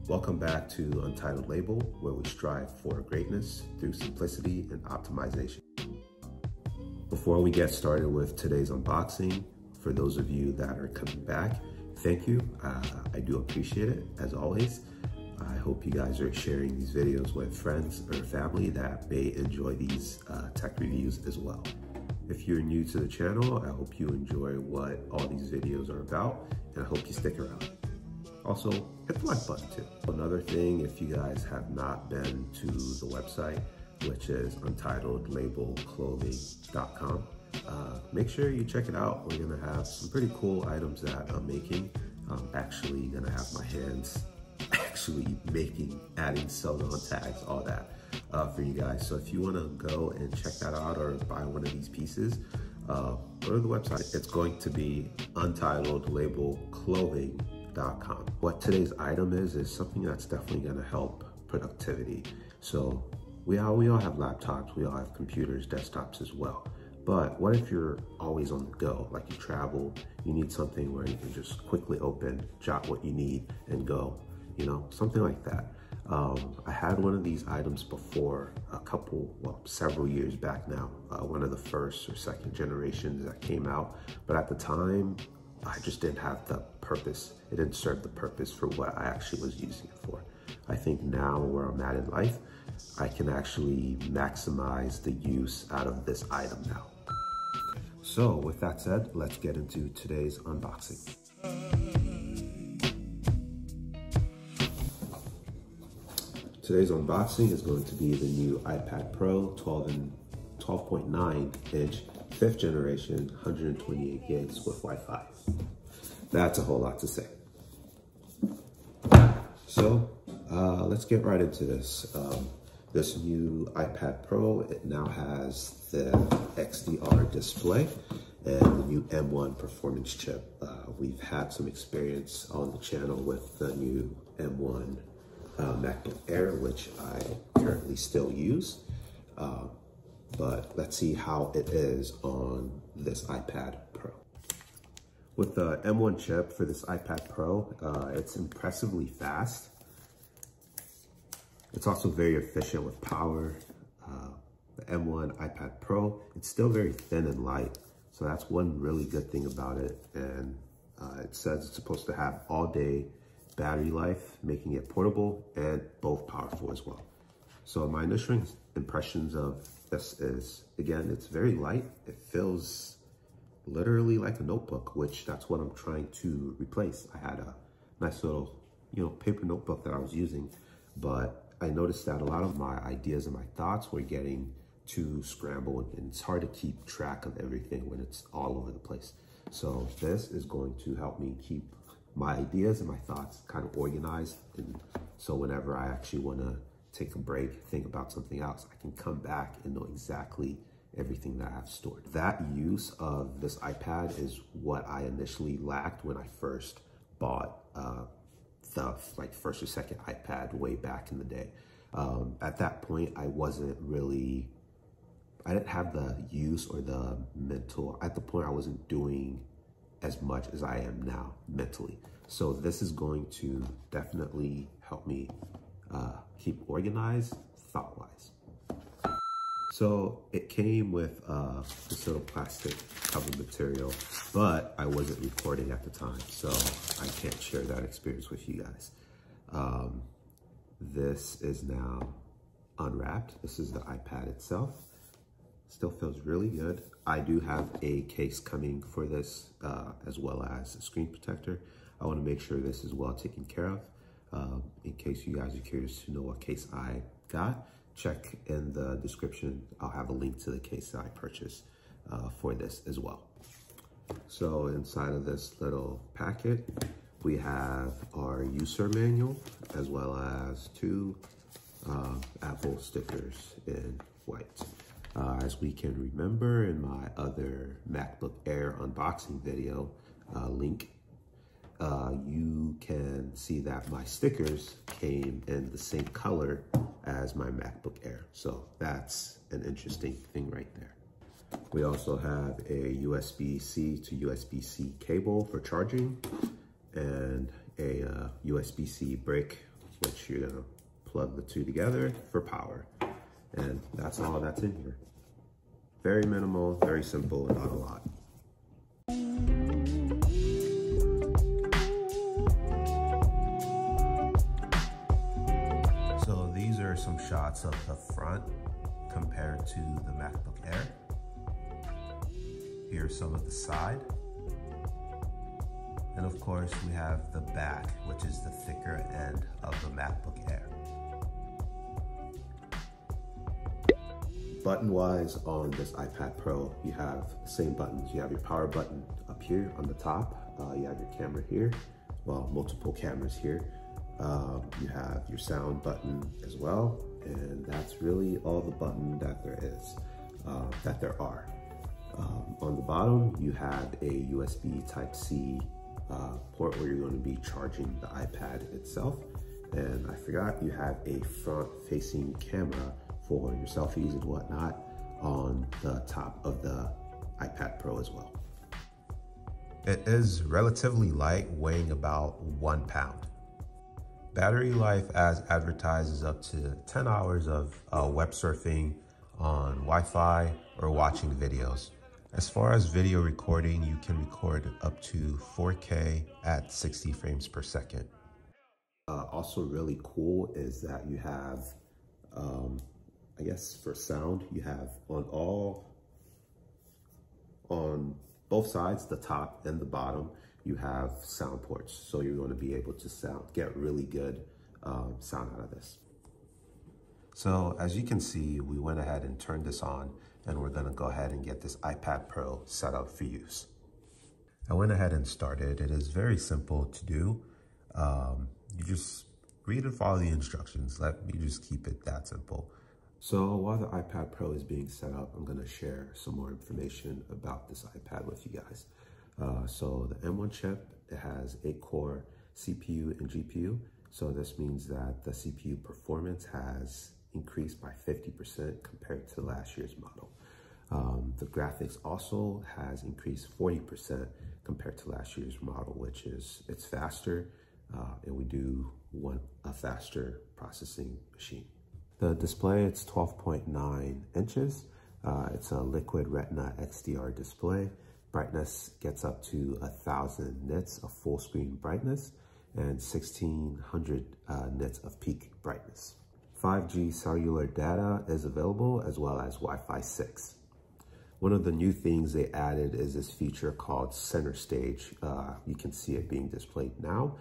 Welcome back to Untitled Label, where we strive for greatness through simplicity and optimization. Before we get started with today's unboxing, for those of you that are coming back, thank you. I do appreciate it, as always. I hope you guys are sharing these videos with friends or family that may enjoy these tech reviews as well. If you're new to the channel, I hope you enjoy what all these videos are about, and I hope you stick around. Also, hit the like button too. Another thing, if you guys have not been to the website, which is untitledlabelclothing.com, make sure you check it out. We're gonna have some pretty cool items that I'm making. I'm actually gonna have my hands adding sewing on tags, all that for you guys. So if you wanna go and check that out or buy one of these pieces, go to the website. It's going to be untitledlabelclothing.com. What today's item is something that's definitely going to help productivity. So we all have laptops, we all have computers, desktops as well. But what if you're always on the go, like you travel, you need something where you can just quickly open, jot what you need and go, you know, something like that. I had one of these items before several years back now, one of the first or second generations that came out. But at the time, I just didn't have the purpose. It didn't serve the purpose for what I actually was using it for. I think now where I'm at in life, I can actually maximize the use out of this item now. So with that said, let's get into today's unboxing. Today's unboxing is going to be the new iPad Pro 12.9 inch 5th generation, 128 gigs with Wi-Fi. That's a whole lot to say. So let's get right into this. This new iPad Pro, it now has the XDR display and the new M1 performance chip. We've had some experience on the channel with the new M1 MacBook Air, which I currently still use. But let's see how it is on this iPad Pro. With the M1 chip for this iPad Pro, it's impressively fast. It's also very efficient with power. The M1 iPad Pro, it's still very thin and light. So that's one really good thing about it. And it says it's supposed to have all-day battery life, making it portable and both powerful as well. So my initial impressions of this is, again, it's very light. It feels literally like a notebook, which that's what I'm trying to replace. I had a nice little, paper notebook that I was using, but I noticed that a lot of my ideas and my thoughts were getting too scrambled, and it's hard to keep track of everything when it's all over the place. So this is going to help me keep my ideas and my thoughts kind of organized. And so whenever I actually want to take a break, think about something else, I can come back and know exactly everything that I have stored. That use of this iPad is what I initially lacked when I first bought the first or second iPad way back in the day. At that point, I didn't have the use or the mental, at the point I wasn't doing as much as I am now mentally. So this is going to definitely help me keep organized thought-wise. So it came with this little plastic cover material, but I wasn't recording at the time, so I can't share that experience with you guys. This is now unwrapped. This is the iPad itself. Still feels really good. I do have a case coming for this, as well as a screen protector. I want to make sure this is well taken care of. In case you guys are curious to know what case I got, check in the description. I'll have a link to the case that I purchased for this as well. So inside of this little packet, we have our user manual, as well as two Apple stickers in white. As we can remember in my other MacBook Air unboxing video link, you can see that my stickers came in the same color as my MacBook Air. So that's an interesting thing right there. We also have a USB-C to USB-C cable for charging and a USB-C brick which you're gonna plug the two together for power. And that's all that's in here. Very minimal, very simple, not a lot. So these are some shots of the front compared to the MacBook Air. Here's some of the side. And of course, we have the back, which is the thicker end of the MacBook Air. Button-wise, on this iPad Pro, you have the same buttons. You have your power button up here on the top. You have your camera here. Well, multiple cameras here. You have your sound button as well. And that's really all the button that there is, that there are. On the bottom, you have a USB Type-C port where you're going to be charging the iPad itself. And I forgot, you have a front-facing camera for your selfies and whatnot on the top of the iPad Pro as well. It is relatively light, weighing about 1 pound. Battery life as advertised is up to 10 hours of web surfing on Wi-Fi or watching videos. As far as video recording, you can record up to 4K at 60 frames per second. Also really cool is that you have, I guess for sound, you have on both sides, the top and the bottom, you have sound ports. So you're going to be able to get really good sound out of this. So as you can see, we went ahead and turned this on, and we're gonna go ahead and get this iPad Pro set up for use. I went ahead and started. It is very simple to do. You just read and follow the instructions. Let me just keep it that simple. So while the iPad Pro is being set up, I'm gonna share some more information about this iPad with you guys. So the M1 chip, it has 8-core CPU and GPU. So this means that the CPU performance has increased by 50% compared to last year's model. The graphics also has increased 40% compared to last year's model, which is, it's faster, and we do want a faster processing machine. The display, it's 12.9 inches. It's a liquid Retina XDR display. Brightness gets up to 1,000 nits of full screen brightness and 1,600 nits of peak brightness. 5G cellular data is available, as well as Wi-Fi 6. One of the new things they added is this feature called Center Stage. You can see it being displayed now.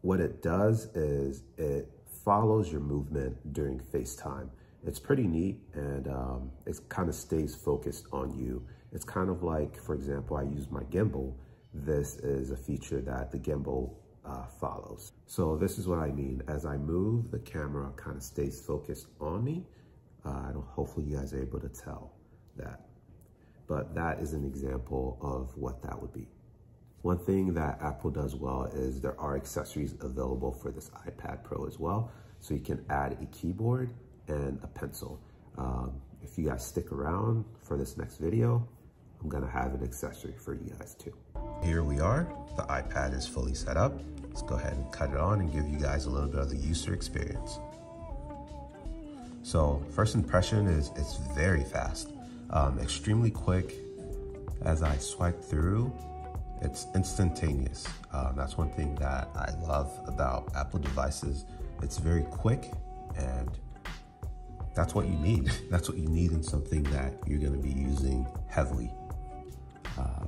What it does is it follows your movement during FaceTime. It's pretty neat, and it kind of stays focused on you. It's kind of like, for example, I use my gimbal. This is a feature that the gimbal follows. So this is what I mean. As I move, the camera kind of stays focused on me. Hopefully you guys are able to tell that. But that is an example of what that would be. One thing that Apple does well is there are accessories available for this iPad Pro as well. So you can add a keyboard and a pencil. If you guys stick around for this next video, I'm gonna have an accessory for you guys too. Here we are, the iPad is fully set up. Let's go ahead and cut it on and give you guys a little bit of the user experience. So first impression is it's very fast, extremely quick. As I swipe through, it's instantaneous. That's one thing that I love about Apple devices. It's very quick, and that's what you need. That's what you need in something that you're gonna be using heavily.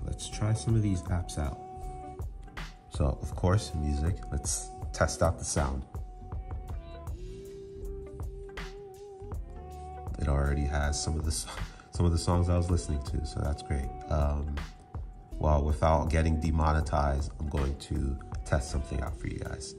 Let's try some of these apps out. So of course, music, let's test out the sound. It already has some of the songs I was listening to, so that's great. Well, without getting demonetized, I'm going to test something out for you guys.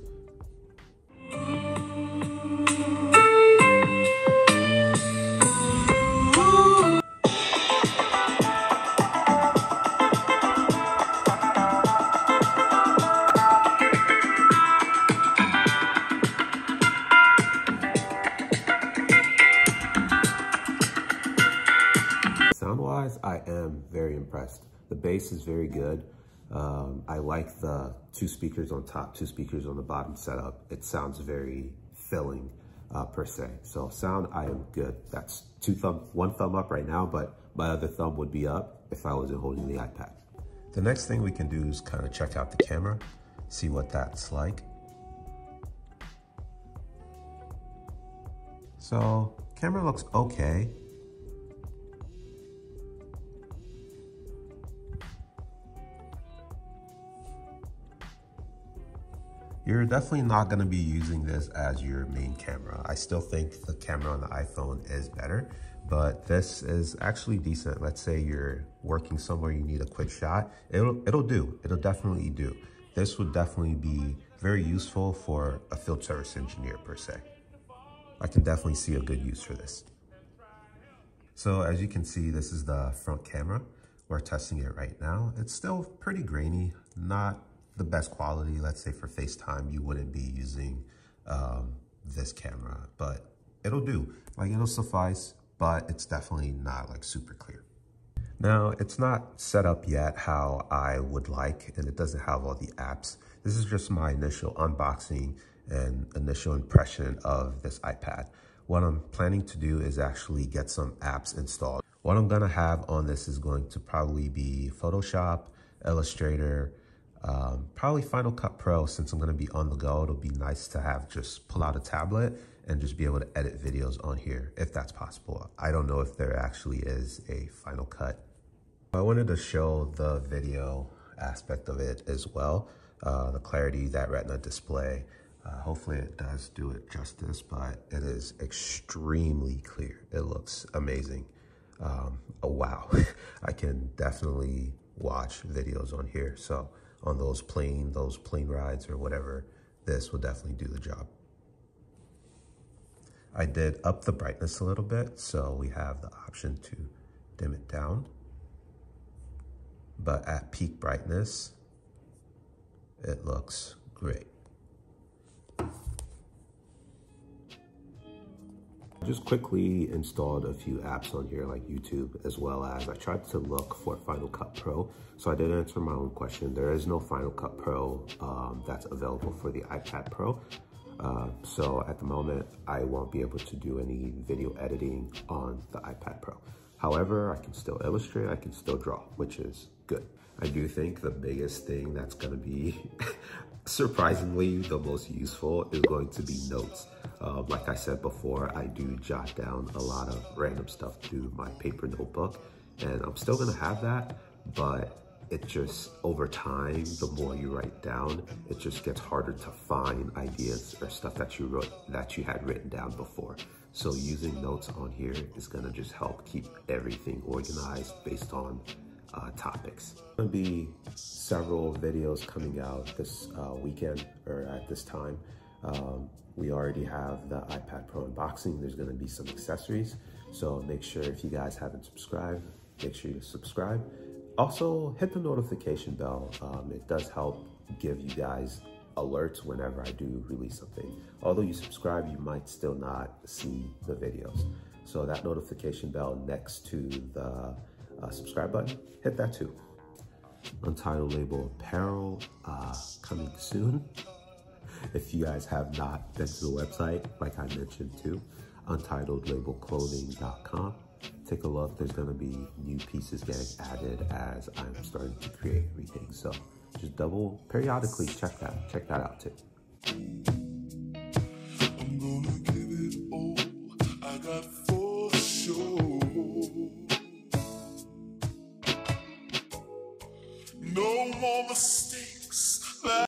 Sound-wise, I am very impressed. The bass is very good. I like the 2 speakers on top, 2 speakers on the bottom setup. It sounds very filling per se. So sound, I am good. That's 1 thumb up right now, but my other thumb would be up if I wasn't holding the iPad. The next thing we can do is kind of check out the camera, see what that's like. So camera looks okay. You're definitely not going to be using this as your main camera. I still think the camera on the iPhone is better, but this is actually decent. Let's say you're working somewhere, you need a quick shot. It'll do. It'll definitely do. This would definitely be very useful for a field service engineer per se. I can definitely see a good use for this. So as you can see, this is the front camera. We're testing it right now. It's still pretty grainy, not the best quality. Let's say for FaceTime, you wouldn't be using this camera, but it'll do. Like, it'll suffice, but it's definitely not like super clear. Now, it's not set up yet how I would like, and it doesn't have all the apps. This is just my initial unboxing and initial impression of this iPad. What I'm planning to do is actually get some apps installed. What I'm gonna have on this is going to probably be Photoshop, Illustrator, probably Final Cut Pro. Since I'm gonna be on the go, it'll be nice to have just pull out a tablet and just be able to edit videos on here, if that's possible. I don't know if there actually is a Final Cut. I wanted to show the video aspect of it as well. The clarity, that Retina display. Hopefully it does do it justice, but it is extremely clear. It looks amazing. Oh, wow. I can definitely watch videos on here. So on those plane rides or whatever, this will definitely do the job. I did up the brightness a little bit, so we have the option to dim it down. But at peak brightness, it looks great. I just quickly installed a few apps on here like YouTube, as well as I tried to look for Final Cut Pro. So I did answer my own question. There is no Final Cut Pro that's available for the iPad Pro. So at the moment, I won't be able to do any video editing on the iPad Pro. However, I can still illustrate, I can still draw, which is good. I do think the biggest thing that's gonna be surprisingly the most useful is going to be notes. Like I said before, I do jot down a lot of random stuff through my paper notebook, and I'm still gonna have that, but it just, over time, the more you write down, it just gets harder to find ideas or stuff that you had written down before. So using notes on here is gonna just help keep everything organized based on topics. There's gonna be several videos coming out this weekend or at this time. We already have the iPad Pro unboxing. There's gonna be some accessories. So make sure, if you guys haven't subscribed, make sure you subscribe. Also, hit the notification bell. It does help give you guys alerts whenever I do release something. Although you subscribe, you might still not see the videos. So that notification bell next to the subscribe button, hit that too. Untitled Label Apparel coming soon. If you guys have not been to the website, like I mentioned too, untitledlabelclothing.com. Take a look. There's going to be new pieces getting added as I'm starting to create everything. So just periodically check that out too. I'm gonna give it all I got for sure. No more mistakes.